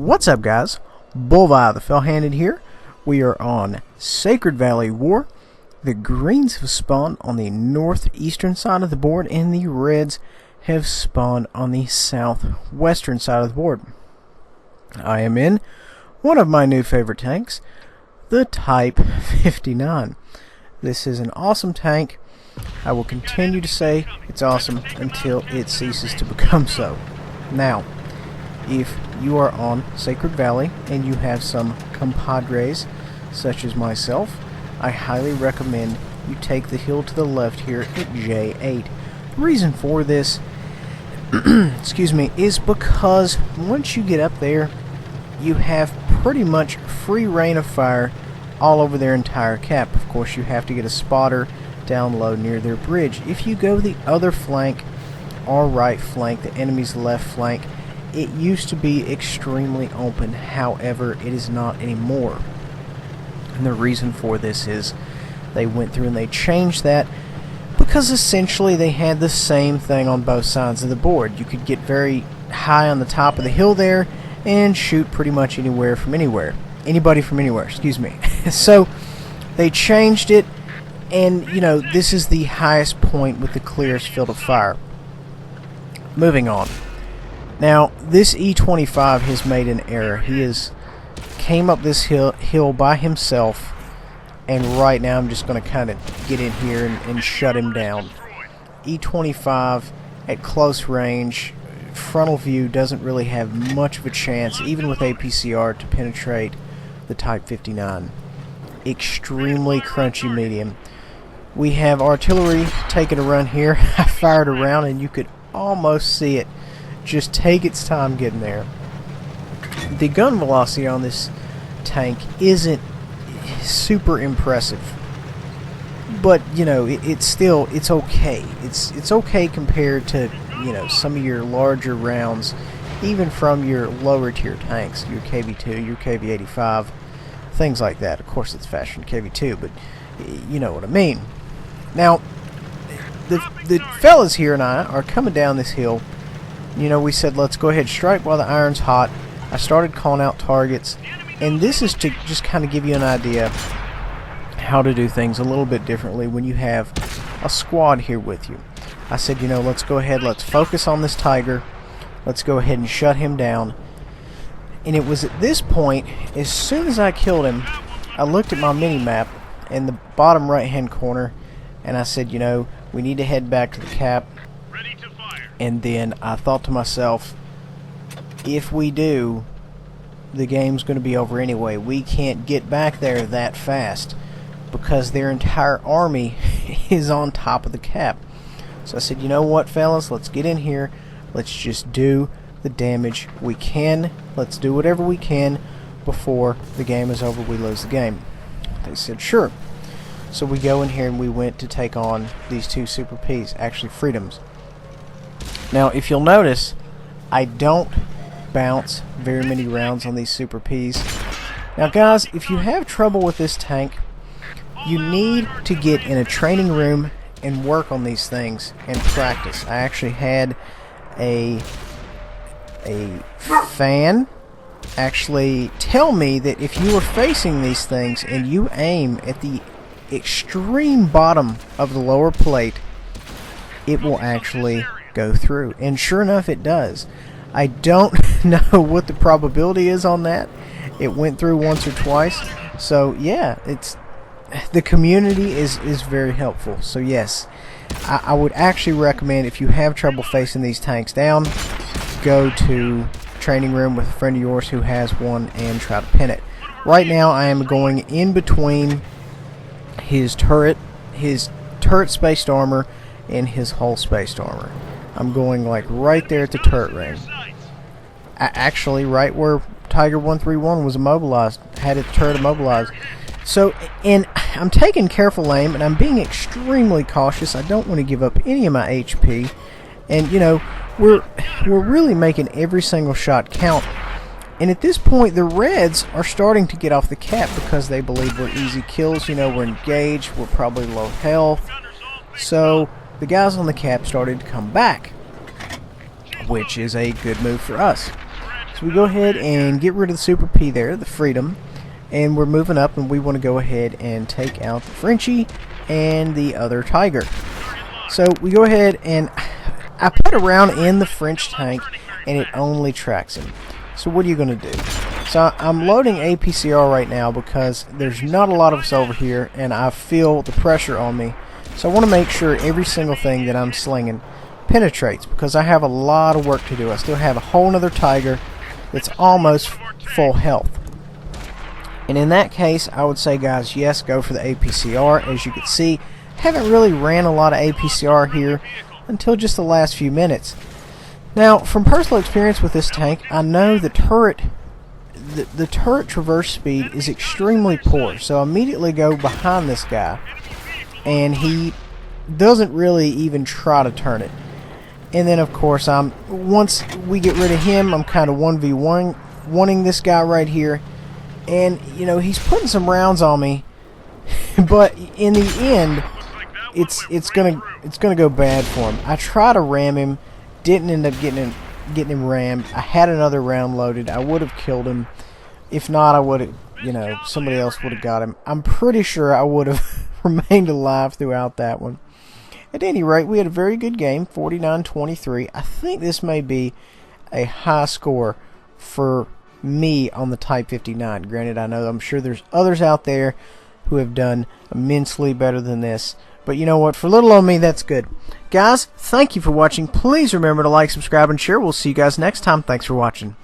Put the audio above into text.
What's up, guys? Bullseye the Fell-Handed here. We are on Sacred Valley War. The greens have spawned on the northeastern side of the board, and the reds have spawned on the southwestern side of the board. I am in one of my new favorite tanks, the Type 59. This is an awesome tank. I will continue to say it's awesome until it ceases to become so. Now, if you are on Sacred Valley and you have some compadres such as myself, I highly recommend you take the hill to the left here at J8. The reason for this excuse me, is because once you get up there, you have pretty much free reign of fire all over their entire cap. Of course, you have to get a spotter down low near their bridge. If you go the other flank, or right flank, the enemy's left flank, it used to be extremely open. However, it is not anymore. And the reason for this is they went through and they changed that because essentially they had the same thing on both sides of the board. You could get very high on the top of the hill there and shoot pretty much anywhere from anywhere. Anybody from anywhere, excuse me. So they changed it, and you know, this is the highest point with the clearest field of fire. Moving on. Now, this E25 has made an error. He came up this hill by himself, and right now I'm just going to kind of get in here and shut him down. E25 at close range, frontal view, doesn't really have much of a chance, even with APCR, to penetrate the Type 59. Extremely crunchy medium. We have artillery taking a run here. I fired around and you could almost see it just take its time getting there. The gun velocity on this tank isn't super impressive, but you know, it's okay. It's okay compared to, you know, some of your larger rounds, even from your lower tier tanks, your KV2, your KV85, things like that. Of course, it's faster than KV2, but you know what I mean. Now, the fellas here and I are coming down this hill. You know, we said let's go ahead and strike while the iron's hot. I started calling out targets, and this is to just kind of give you an idea how to do things a little bit differently when you have a squad here with you. I said, you know, let's go ahead, let's focus on this tiger, let's go ahead and shut him down. And it was at this point, as soon as I killed him, I looked at my mini-map in the bottom right hand corner, and I said, you know, we need to head back to the cap. And then I thought to myself, if we do, the game's going to be over anyway. We can't get back there that fast because their entire army is on top of the cap. So I said, you know what, fellas, let's get in here. Let's just do the damage we can. Let's do whatever we can before the game is over, we lose the game. They said, sure. So we go in here and we went to take on these two Super Ps, actually Freedoms. Now, if you'll notice, I don't bounce very many rounds on these Super Ps. Now, guys, if you have trouble with this tank, you need to get in a training room and work on these things and practice. I actually had a fan actually tell me that if you are facing these things and you aim at the extreme bottom of the lower plate, it will actually go through. And sure enough, it does. I don't know what the probability is on that. It went through once or twice. So yeah, the community is very helpful. So yes, I would actually recommend, if you have trouble facing these tanks down, go to training room with a friend of yours who has one and try to pin it. Right now I am going in between his turret spaced armor and his hull spaced armor. I'm going like right there at the turret ring. Actually, right where Tiger 131 was immobilized, had its turret immobilized. So, and I'm taking careful aim, and I'm being extremely cautious. I don't want to give up any of my HP. And you know, we're really making every single shot count. And at this point, the reds are starting to get off the cap because they believe we're easy kills. You know, we're engaged, we're probably low health. So the guys on the cap started to come back, which is a good move for us. So we go ahead and get rid of the Super P there, the Freedom, and we're moving up, and we want to go ahead and take out the Frenchie and the other Tiger. So we go ahead and I put a round in the French tank, and it only tracks him. So what are you going to do? So I'm loading APCR right now because there's not a lot of us over here, and I feel the pressure on me. So I want to make sure every single thing that I'm slinging penetrates, because I have a lot of work to do. I still have a whole nother Tiger that's almost full health. And in that case, I would say, guys, yes, go for the APCR. As you can see, haven't really ran a lot of APCR here until just the last few minutes. Now, from personal experience with this tank, I know the turret traverse speed is extremely poor. So I immediately go behind this guy, and he doesn't really even try to turn it. And then, of course, once we get rid of him, I'm kind of 1v1-ing this guy right here. And, you know, he's putting some rounds on me, but in the end, it's gonna go bad for him. I try to ram him, didn't end up getting him rammed. I had another round loaded. I would have killed him. If not, I would have, you know, somebody else would have got him. I'm pretty sure I would have remained alive throughout that one. At any rate, we had a very good game, 49-23. I think this may be a high score for me on the Type 59. Granted, I'm sure there's others out there who have done immensely better than this. But you know what? For little old me, that's good. Guys, thank you for watching. Please remember to like, subscribe, and share. We'll see you guys next time. Thanks for watching.